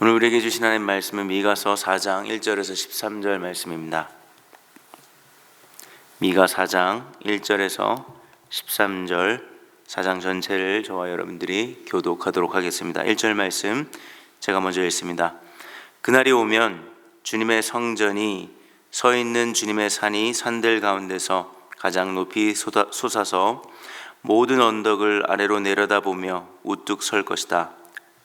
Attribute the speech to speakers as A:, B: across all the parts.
A: 오늘 우리에게 주신 하나님 말씀은 미가서 4장 1절에서 13절 말씀입니다. 미가 4장 1절에서 13절 4장 전체를 저와 여러분들이 교독하도록 하겠습니다. 1절 말씀 제가 먼저 읽습니다. 그날이 오면 주님의 성전이 서 있는 주님의 산이 산들 가운데서 가장 높이 솟아서 모든 언덕을 아래로 내려다보며 우뚝 설 것이다.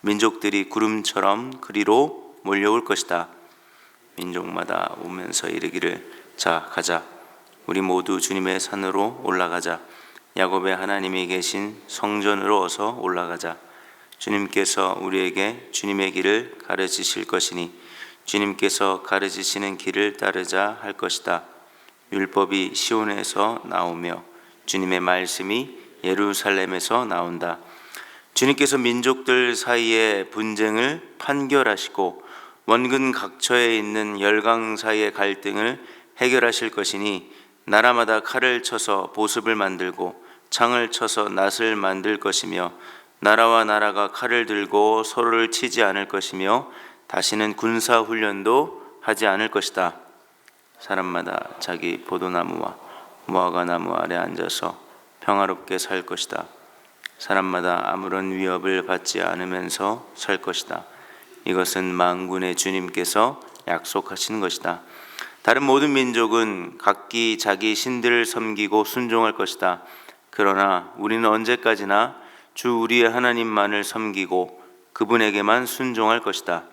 A: 민족들이 구름처럼 그리로 몰려올 것이다. 민족마다 오면서 이르기를 자 가자 우리 모두 주님의 산으로 올라가자. 야곱의 하나님이 계신 성전으로 어서 올라가자. 주님께서 우리에게 주님의 길을 가르치실 것이니 주님께서 가르치시는 길을 따르자 할 것이다. 율법이 시온에서 나오며 주님의 말씀이 예루살렘에서 나온다. 주님께서 민족들 사이의 분쟁을 판결하시고 원근 각처에 있는 열강 사이의 갈등을 해결하실 것이니 나라마다 칼을 쳐서 보습을 만들고 창을 쳐서 낫을 만들 것이며 나라와 나라가 칼을 들고 서로를 치지 않을 것이며 다시는 군사 훈련도 하지 않을 것이다. 사람마다 자기 포도나무와 무화과나무 아래 앉아서 평화롭게 살 것이다. 사람마다 아무런 위협을 받지 않으면서 살 것이다. 이것은 만군의 주님께서 약속하신 것이다. 다른 모든 민족은 각기 자기 신들을 섬기고 순종할 것이다. 그러나 우리는 언제까지나 주 우리의 하나님만을 섬기고 그분에게만 순종할 것이다.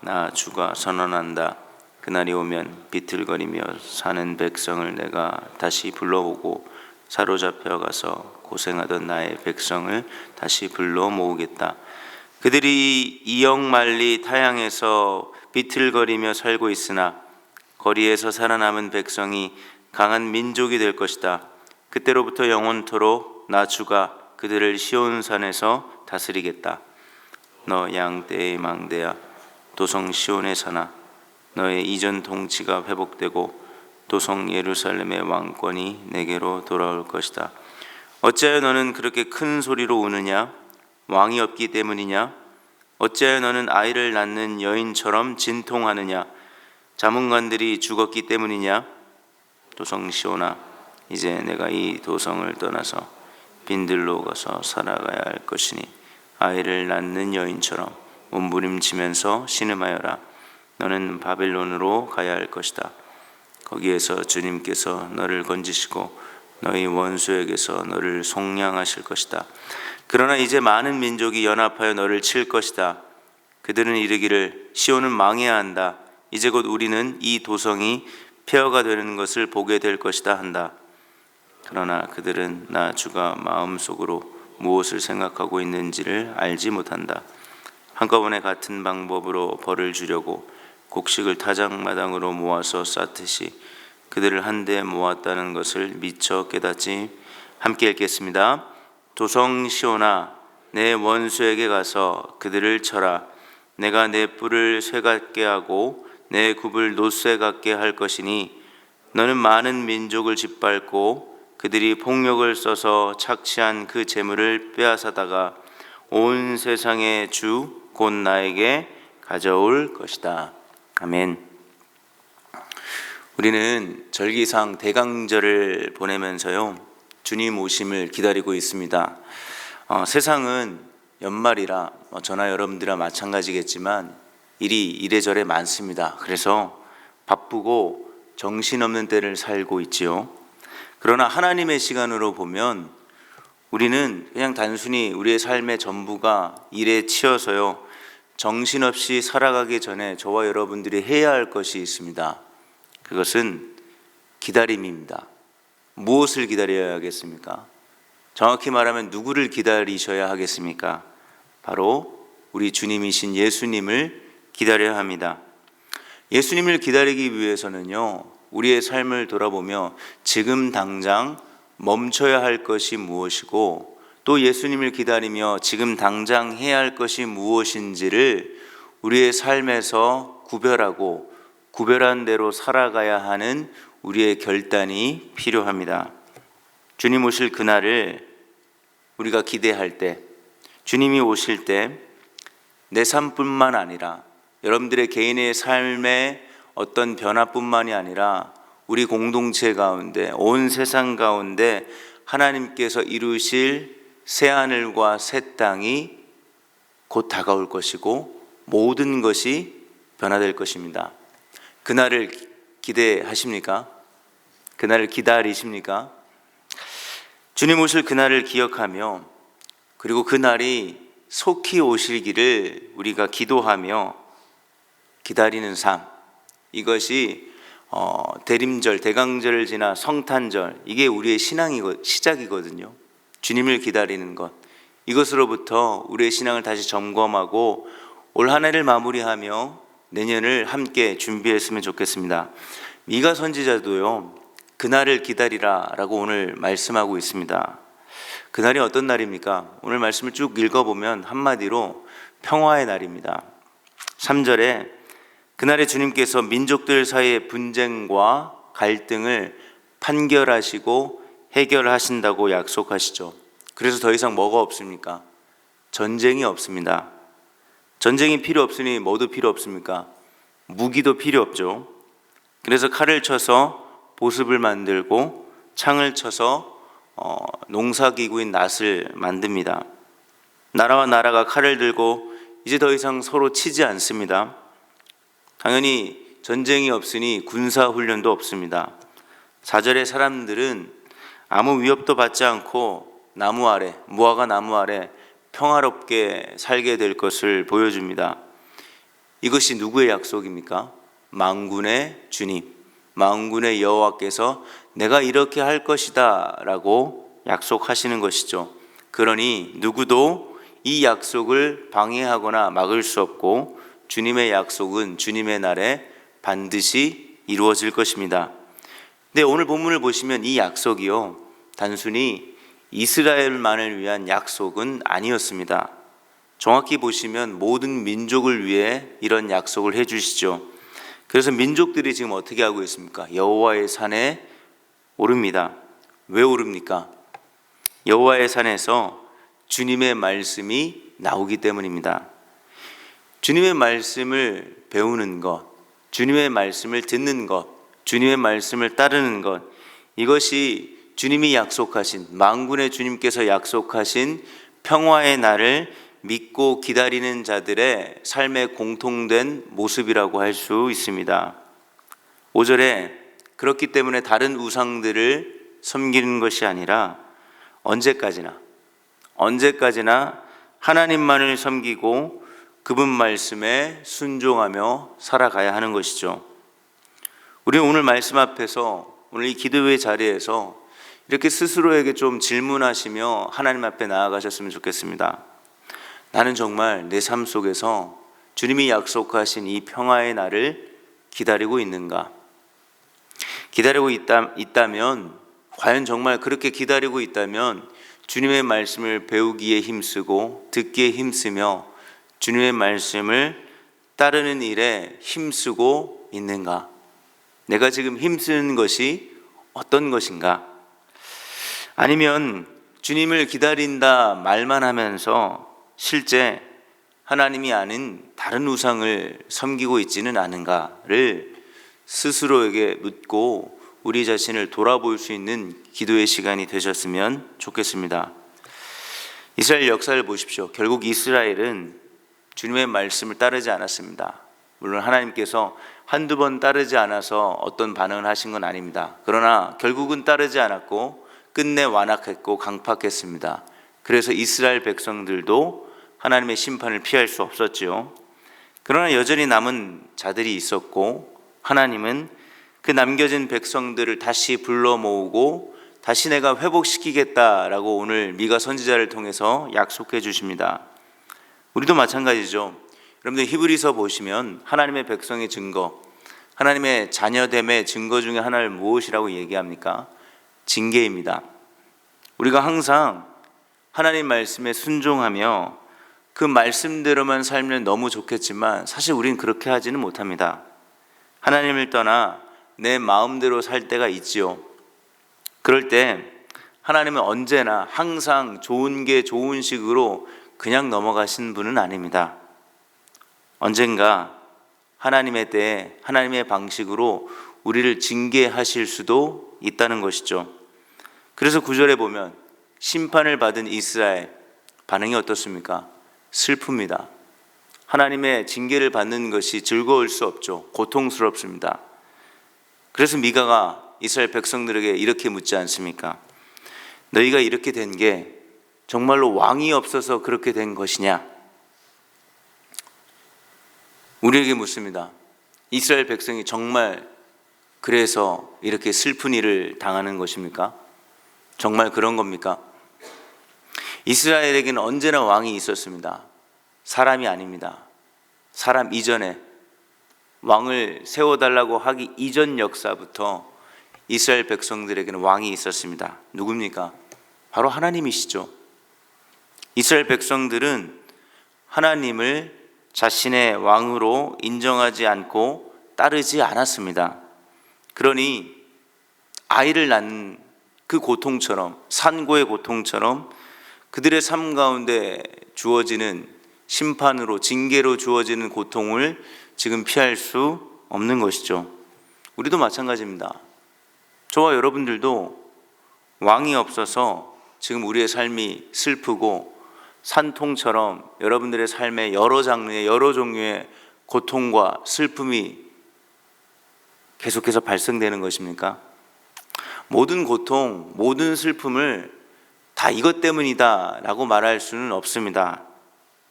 A: 나 주가 선언한다. 그날이 오면 비틀거리며 사는 백성을 내가 다시 불러오고 사로잡혀 가서 고생하던 나의 백성을 다시 불러 모으겠다. 그들이 이역만리 타향에서 비틀거리며 살고 있으나 거리에서 살아남은 백성이 강한 민족이 될 것이다. 그때로부터 영원토록 나 주가 그들을 시온산에서 다스리겠다. 너 양떼의 망대야 도성 시온에 사나 너의 이전 통치가 회복되고 도성 예루살렘의 왕권이 내게로 돌아올 것이다. 어찌하여 너는 그렇게 큰 소리로 우느냐? 왕이 없기 때문이냐? 어찌하여 너는 아이를 낳는 여인처럼 진통하느냐? 자문관들이 죽었기 때문이냐? 도성 시온아, 이제 내가 이 도성을 떠나서 빈들로 가서 살아가야 할 것이니 아이를 낳는 여인처럼 몸부림치면서 신음하여라. 너는 바벨론으로 가야 할 것이다. 거기에서 주님께서 너를 건지시고 너희 원수에게서 너를 속량하실 것이다. 그러나 이제 많은 민족이 연합하여 너를 칠 것이다. 그들은 이르기를 시온은 망해야 한다. 이제 곧 우리는 이 도성이 폐허가 되는 것을 보게 될 것이다 한다. 그러나 그들은 나 주가 마음속으로 무엇을 생각하고 있는지를 알지 못한다. 한꺼번에 같은 방법으로 벌을 주려고 곡식을 타작마당으로 모아서 쌓듯이 그들을 한데 모았다는 것을 미처 깨닫지. 함께 읽겠습니다. 도성 시온아, 내 원수에게 가서 그들을 쳐라. 내가 내 뿔을 쇠 같게 하고 내 굽을 놋쇠 같게 할 것이니 너는 많은 민족을 짓밟고 그들이 폭력을 써서 착취한 그 재물을 빼앗아다가 온 세상의 주 곧 나에게 가져올 것이다. 아멘. 우리는 절기상 대강절을 보내면서요 주님 오심을 기다리고 있습니다. 세상은 연말이라 저나 여러분들이랑 마찬가지겠지만 일이 이래저래 많습니다. 그래서 바쁘고 정신없는 때를 살고 있지요. 그러나 하나님의 시간으로 보면 우리는 그냥 단순히 우리의 삶의 전부가 일에 치여서요 정신없이 살아가기 전에 저와 여러분들이 해야 할 것이 있습니다. 그것은 기다림입니다. 무엇을 기다려야 하겠습니까? 정확히 말하면 누구를 기다리셔야 하겠습니까? 바로 우리 주님이신 예수님을 기다려야 합니다. 예수님을 기다리기 위해서는요 우리의 삶을 돌아보며 지금 당장 멈춰야 할 것이 무엇이고 또 예수님을 기다리며 지금 당장 해야 할 것이 무엇인지를 우리의 삶에서 구별하고 구별한 대로 살아가야 하는 우리의 결단이 필요합니다. 주님 오실 그날을 우리가 기대할 때, 주님이 오실 때 내 삶뿐만 아니라 여러분들의 개인의 삶의 어떤 변화뿐만이 아니라 우리 공동체 가운데, 온 세상 가운데 하나님께서 이루실 새하늘과 새 땅이 곧 다가올 것이고 모든 것이 변화될 것입니다. 그날을 기대하십니까? 그날을 기다리십니까? 주님 오실 그날을 기억하며, 그리고 그날이 속히 오시기를 우리가 기도하며 기다리는 삶, 이것이 대림절, 대강절을 지나 성탄절, 이게 우리의 신앙이 시작이거든요. 주님을 기다리는 것, 이것으로부터 우리의 신앙을 다시 점검하고 올 한 해를 마무리하며 내년을 함께 준비했으면 좋겠습니다. 미가 선지자도요, 그날을 기다리라 라고 오늘 말씀하고 있습니다. 그날이 어떤 날입니까? 오늘 말씀을 쭉 읽어보면 한마디로 평화의 날입니다. 3절에 그날에 주님께서 민족들 사이의 분쟁과 갈등을 판결하시고 해결하신다고 약속하시죠. 그래서 더 이상 뭐가 없습니까? 전쟁이 없습니다. 전쟁이 필요 없으니 뭐도 필요 없습니까? 무기도 필요 없죠. 그래서 칼을 쳐서 보습을 만들고 창을 쳐서 농사기구인 낫을 만듭니다. 나라와 나라가 칼을 들고 이제 더 이상 서로 치지 않습니다. 당연히 전쟁이 없으니 군사훈련도 없습니다. 4절의 사람들은 아무 위협도 받지 않고 나무 아래, 무화과 나무 아래 평화롭게 살게 될 것을 보여줍니다. 이것이 누구의 약속입니까? 만군의 주님, 만군의 여호와께서 내가 이렇게 할 것이다 라고 약속하시는 것이죠. 그러니 누구도 이 약속을 방해하거나 막을 수 없고 주님의 약속은 주님의 날에 반드시 이루어질 것입니다. 근데 오늘 본문을 보시면 이 약속이요, 단순히 이스라엘만을 위한 약속은 아니었습니다. 정확히 보시면 모든 민족을 위해 이런 약속을 해주시죠. 그래서 민족들이 지금 어떻게 하고 있습니까? 여호와의 산에 오릅니다. 왜 오릅니까? 여호와의 산에서 주님의 말씀이 나오기 때문입니다. 주님의 말씀을 배우는 것, 주님의 말씀을 듣는 것, 주님의 말씀을 따르는 것, 이것이 주님이 약속하신, 만군의 주님께서 약속하신 평화의 날을 믿고 기다리는 자들의 삶의 공통된 모습이라고 할 수 있습니다. 5절에 그렇기 때문에 다른 우상들을 섬기는 것이 아니라 언제까지나 하나님만을 섬기고 그분 말씀에 순종하며 살아가야 하는 것이죠. 우리는 오늘 말씀 앞에서, 오늘 이 기도회 자리에서 이렇게 스스로에게 좀 질문하시며 하나님 앞에 나아가셨으면 좋겠습니다. 나는 정말 내 삶 속에서 주님이 약속하신 이 평화의 날을 기다리고 있는가? 기다리고 있다면, 과연 정말 그렇게 기다리고 있다면 주님의 말씀을 배우기에 힘쓰고 듣기에 힘쓰며 주님의 말씀을 따르는 일에 힘쓰고 있는가? 내가 지금 힘쓰는 것이 어떤 것인가? 아니면 주님을 기다린다 말만 하면서 실제 하나님이 아닌 다른 우상을 섬기고 있지는 않은가를 스스로에게 묻고 우리 자신을 돌아볼 수 있는 기도의 시간이 되셨으면 좋겠습니다. 이스라엘 역사를 보십시오. 결국 이스라엘은 주님의 말씀을 따르지 않았습니다. 물론 하나님께서 한두 번 따르지 않아서 어떤 반응을 하신 건 아닙니다. 그러나 결국은 따르지 않았고 끝내 완악했고 강팍했습니다. 그래서 이스라엘 백성들도 하나님의 심판을 피할 수 없었죠. 그러나 여전히 남은 자들이 있었고 하나님은 그 남겨진 백성들을 다시 불러 모으고 다시 내가 회복시키겠다라고 오늘 미가 선지자를 통해서 약속해 주십니다. 우리도 마찬가지죠. 여러분들 히브리서 보시면 하나님의 백성의 증거, 하나님의 자녀됨의 증거 중에 하나를 무엇이라고 얘기합니까? 징계입니다. 우리가 항상 하나님 말씀에 순종하며 그 말씀대로만 살면 너무 좋겠지만 사실 우리는 그렇게 하지는 못합니다. 하나님을 떠나 내 마음대로 살 때가 있지요. 그럴 때 하나님은 언제나 항상 좋은 게 좋은 식으로 그냥 넘어가신 분은 아닙니다. 언젠가 하나님의 때에 하나님의 방식으로 우리를 징계하실 수도 있다는 것이죠. 그래서 9절에 보면 심판을 받은 이스라엘 반응이 어떻습니까? 슬픕니다. 하나님의 징계를 받는 것이 즐거울 수 없죠. 고통스럽습니다. 그래서 미가가 이스라엘 백성들에게 이렇게 묻지 않습니까? 너희가 이렇게 된 게 정말로 왕이 없어서 그렇게 된 것이냐? 우리에게 묻습니다. 이스라엘 백성이 정말 그래서 이렇게 슬픈 일을 당하는 것입니까? 정말 그런 겁니까? 이스라엘에게는 언제나 왕이 있었습니다. 사람이 아닙니다. 사람 이전에 왕을 세워달라고 하기 이전 역사부터 이스라엘 백성들에게는 왕이 있었습니다. 누굽니까? 바로 하나님이시죠. 이스라엘 백성들은 하나님을 자신의 왕으로 인정하지 않고 따르지 않았습니다. 그러니 아이를 낳는 그 고통처럼, 산고의 고통처럼 그들의 삶 가운데 주어지는 심판으로, 징계로 주어지는 고통을 지금 피할 수 없는 것이죠. 우리도 마찬가지입니다. 저와 여러분들도 왕이 없어서 지금 우리의 삶이 슬프고 산통처럼 여러분들의 삶에 여러 장르의 여러 종류의 고통과 슬픔이 계속해서 발생되는 것입니까? 모든 고통, 모든 슬픔을 다 이것 때문이다 라고 말할 수는 없습니다.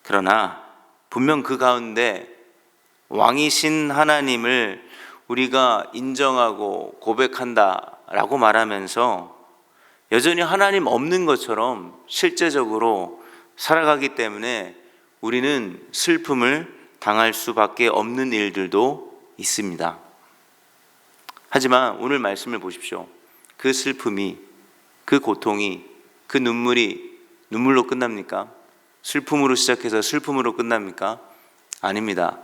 A: 그러나 분명 그 가운데 왕이신 하나님을 우리가 인정하고 고백한다 라고 말하면서 여전히 하나님 없는 것처럼 실제적으로 살아가기 때문에 우리는 슬픔을 당할 수밖에 없는 일들도 있습니다. 하지만 오늘 말씀을 보십시오. 그 슬픔이, 그 고통이, 그 눈물이 눈물로 끝납니까? 슬픔으로 시작해서 슬픔으로 끝납니까? 아닙니다.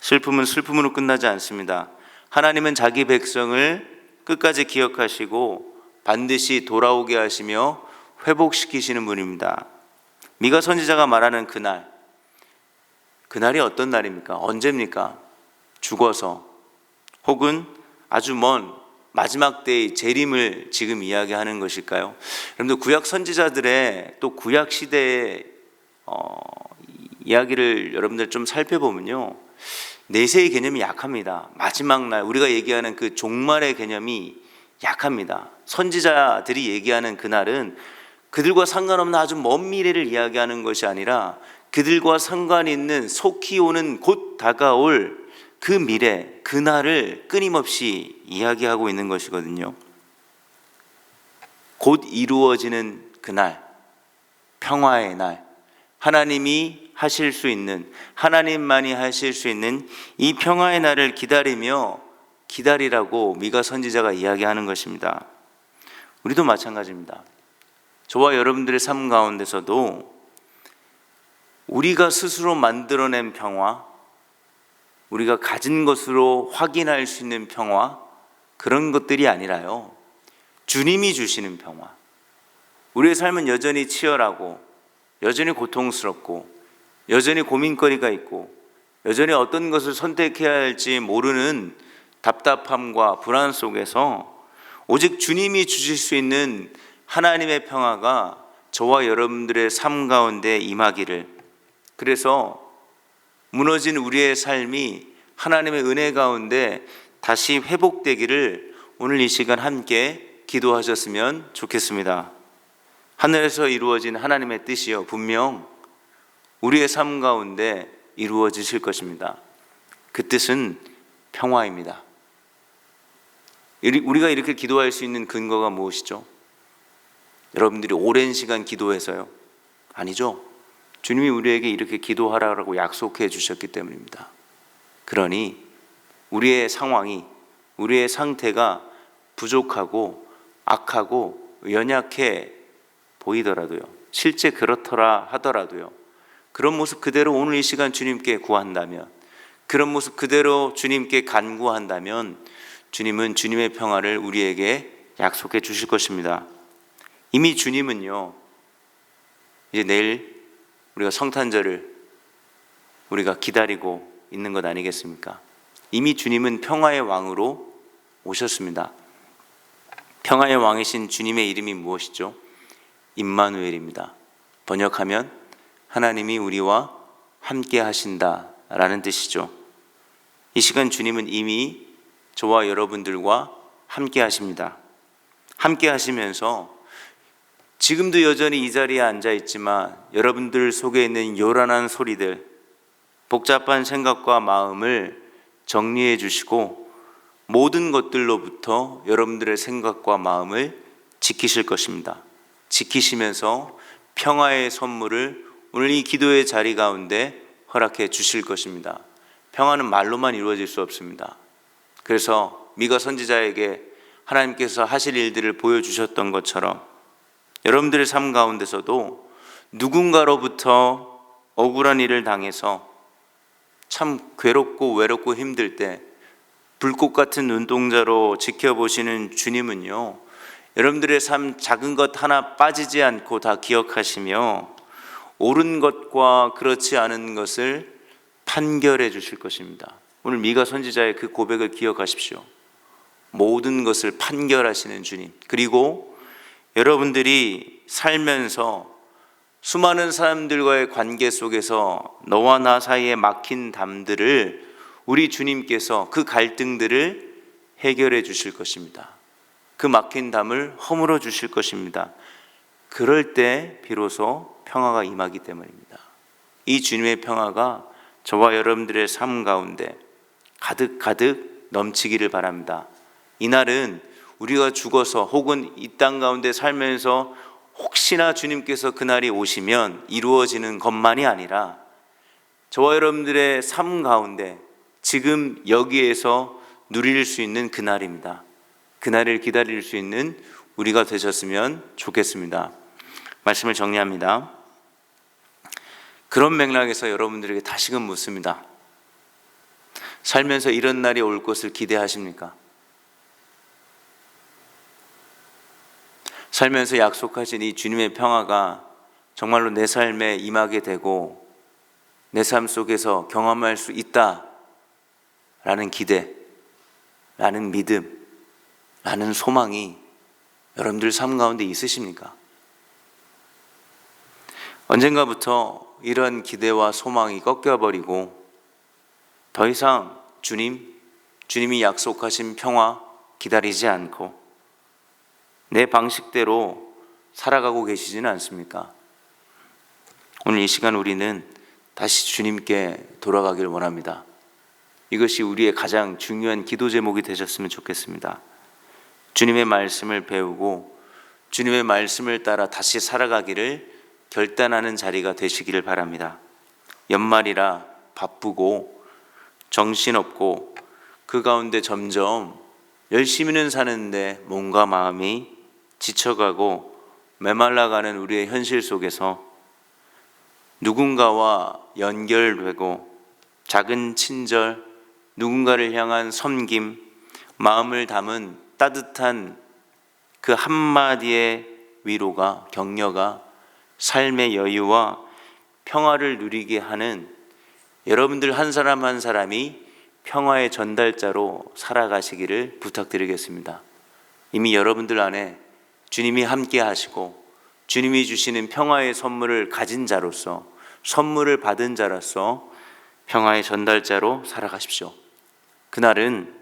A: 슬픔은 슬픔으로 끝나지 않습니다. 하나님은 자기 백성을 끝까지 기억하시고 반드시 돌아오게 하시며 회복시키시는 분입니다. 미가 선지자가 말하는 그날이 어떤 날입니까? 언제입니까? 죽어서 혹은 아주 먼 마지막 때의 재림을 지금 이야기하는 것일까요? 여러분들 구약 선지자들의 또 구약 시대의 이야기를 여러분들 좀 살펴보면요, 내세의 개념이 약합니다. 마지막 날 우리가 얘기하는 그 종말의 개념이 약합니다. 선지자들이 얘기하는 그날은 그들과 상관없는 아주 먼 미래를 이야기하는 것이 아니라 그들과 상관이 있는 속히 오는 곧 다가올 그 미래, 그날을 끊임없이 이야기하고 있는 것이거든요. 곧 이루어지는 그날, 평화의 날, 하나님이 하실 수 있는, 하나님만이 하실 수 있는 이 평화의 날을 기다리라고 미가 선지자가 이야기하는 것입니다. 우리도 마찬가지입니다. 저와 여러분들의 삶 가운데서도 우리가 스스로 만들어낸 평화, 우리가 가진 것으로 확인할 수 있는 평화, 그런 것들이 아니라요, 주님이 주시는 평화. 우리의 삶은 여전히 치열하고 여전히 고통스럽고 여전히 고민거리가 있고 여전히 어떤 것을 선택해야 할지 모르는 답답함과 불안 속에서 오직 주님이 주실 수 있는 하나님의 평화가 저와 여러분들의 삶 가운데 임하기를, 그래서 무너진 우리의 삶이 하나님의 은혜 가운데 다시 회복되기를 오늘 이 시간 함께 기도하셨으면 좋겠습니다. 하늘에서 이루어진 하나님의 뜻이요, 분명 우리의 삶 가운데 이루어지실 것입니다. 그 뜻은 평화입니다. 우리가 이렇게 기도할 수 있는 근거가 무엇이죠? 여러분들이 오랜 시간 기도해서요? 아니죠. 주님이 우리에게 이렇게 기도하라고 약속해 주셨기 때문입니다. 그러니 우리의 상황이, 우리의 상태가 부족하고 악하고 연약해 보이더라도요, 실제 그렇더라 하더라도요, 그런 모습 그대로 오늘 이 시간 주님께 구한다면, 그런 모습 그대로 주님께 간구한다면 주님은 주님의 평화를 우리에게 약속해 주실 것입니다. 이미 주님은요, 이제 내일 우리가 성탄절을 우리가 기다리고 있는 것 아니겠습니까? 이미 주님은 평화의 왕으로 오셨습니다. 평화의 왕이신 주님의 이름이 무엇이죠? 임마누엘입니다. 번역하면 하나님이 우리와 함께 하신다라는 뜻이죠. 이 시간 주님은 이미 저와 여러분들과 함께 하십니다. 함께 하시면서 지금도 여전히 이 자리에 앉아 있지만 여러분들 속에 있는 요란한 소리들, 복잡한 생각과 마음을 정리해 주시고 모든 것들로부터 여러분들의 생각과 마음을 지키실 것입니다. 지키시면서 평화의 선물을 오늘 이 기도의 자리 가운데 허락해 주실 것입니다. 평화는 말로만 이루어질 수 없습니다. 그래서 미가 선지자에게 하나님께서 하실 일들을 보여주셨던 것처럼 여러분들의 삶 가운데서도 누군가로부터 억울한 일을 당해서 참 괴롭고 외롭고 힘들 때 불꽃 같은 눈동자로 지켜보시는 주님은요, 여러분들의 삶 작은 것 하나 빠지지 않고 다 기억하시며 옳은 것과 그렇지 않은 것을 판결해 주실 것입니다. 오늘 미가 선지자의 그 고백을 기억하십시오. 모든 것을 판결하시는 주님, 그리고 여러분들이 살면서 수많은 사람들과의 관계 속에서 너와 나 사이에 막힌 담들을 우리 주님께서 그 갈등들을 해결해 주실 것입니다. 그 막힌 담을 허물어 주실 것입니다. 그럴 때 비로소 평화가 임하기 때문입니다. 이 주님의 평화가 저와 여러분들의 삶 가운데 가득가득 넘치기를 바랍니다. 이날은 우리가 죽어서 혹은 이 땅 가운데 살면서 혹시나 주님께서 그날이 오시면 이루어지는 것만이 아니라 저와 여러분들의 삶 가운데 지금 여기에서 누릴 수 있는 그날입니다. 그날을 기다릴 수 있는 우리가 되셨으면 좋겠습니다. 말씀을 정리합니다. 그런 맥락에서 여러분들에게 다시금 묻습니다. 살면서 이런 날이 올 것을 기대하십니까? 살면서 약속하신 이 주님의 평화가 정말로 내 삶에 임하게 되고 내 삶 속에서 경험할 수 있다라는 기대, 라는 믿음, 라는 소망이 여러분들 삶 가운데 있으십니까? 언젠가부터 이런 기대와 소망이 꺾여버리고 더 이상 주님이 약속하신 평화 기다리지 않고 내 방식대로 살아가고 계시지는 않습니까? 오늘 이 시간 우리는 다시 주님께 돌아가길 원합니다. 이것이 우리의 가장 중요한 기도 제목이 되셨으면 좋겠습니다. 주님의 말씀을 배우고 주님의 말씀을 따라 다시 살아가기를 결단하는 자리가 되시기를 바랍니다. 연말이라 바쁘고 정신없고 그 가운데 점점 열심히는 사는데 몸과 마음이 지쳐가고 메말라가는 우리의 현실 속에서 누군가와 연결되고 작은 친절, 누군가를 향한 섬김, 마음을 담은 따뜻한 그 한마디의 위로가, 격려가 삶의 여유와 평화를 누리게 하는 여러분들 한 사람 한 사람이 평화의 전달자로 살아가시기를 부탁드리겠습니다. 이미 여러분들 안에 주님이 함께 하시고 주님이 주시는 평화의 선물을 가진 자로서, 선물을 받은 자로서 평화의 전달자로 살아가십시오. 그날은,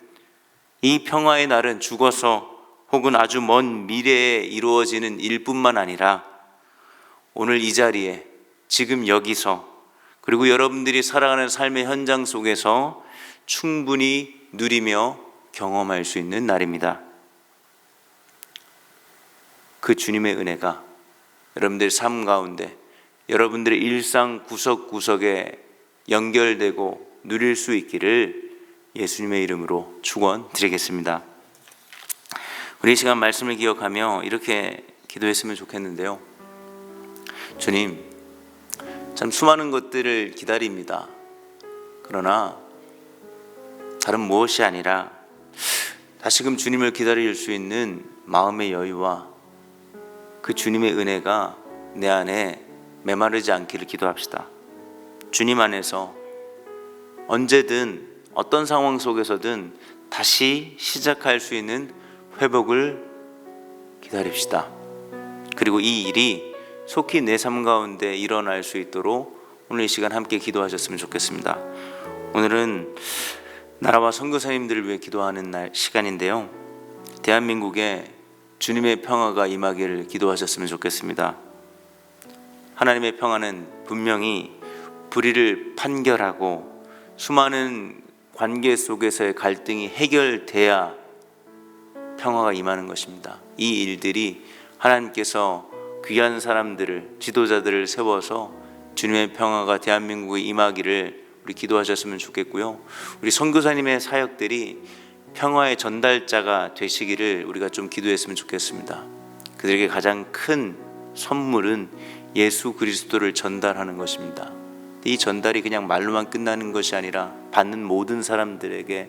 A: 이 평화의 날은 죽어서 혹은 아주 먼 미래에 이루어지는 일뿐만 아니라 오늘 이 자리에, 지금 여기서, 그리고 여러분들이 살아가는 삶의 현장 속에서 충분히 누리며 경험할 수 있는 날입니다. 그 주님의 은혜가 여러분들의 삶 가운데, 여러분들의 일상 구석구석에 연결되고 누릴 수 있기를 예수님의 이름으로 축원드리겠습니다. 우리 이 시간 말씀을 기억하며 이렇게 기도했으면 좋겠는데요. 주님, 참 수많은 것들을 기다립니다. 그러나 다른 무엇이 아니라 다시금 주님을 기다릴 수 있는 마음의 여유와 그 주님의 은혜가 내 안에 메마르지 않기를 기도합시다. 주님 안에서 언제든 어떤 상황 속에서든 다시 시작할 수 있는 회복을 기다립시다. 그리고 이 일이 속히 내 삶 가운데 일어날 수 있도록 오늘 이 시간 함께 기도하셨으면 좋겠습니다. 오늘은 나라와 선교사님들을 위해 기도하는 시간인데요, 대한민국에 주님의 평화가 임하기를 기도하셨으면 좋겠습니다. 하나님의 평화는 분명히 불의를 판결하고 수많은 관계 속에서의 갈등이 해결돼야 평화가 임하는 것입니다. 이 일들이 하나님께서 귀한 사람들을, 지도자들을 세워서 주님의 평화가 대한민국에 임하기를 우리 기도하셨으면 좋겠고요, 우리 선교사님의 사역들이 평화의 전달자가 되시기를 우리가 좀 기도했으면 좋겠습니다. 그들에게 가장 큰 선물은 예수 그리스도를 전달하는 것입니다. 이 전달이 그냥 말로만 끝나는 것이 아니라 받는 모든 사람들에게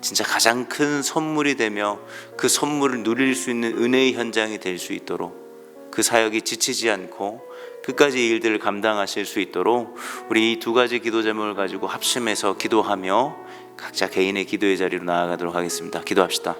A: 진짜 가장 큰 선물이 되며 그 선물을 누릴 수 있는 은혜의 현장이 될 수 있도록, 그 사역이 지치지 않고 끝까지 이 일들을 감당하실 수 있도록 우리 이 두 가지 기도 제목을 가지고 합심해서 기도하며 각자 개인의 기도의 자리로 나아가도록 하겠습니다. 기도합시다.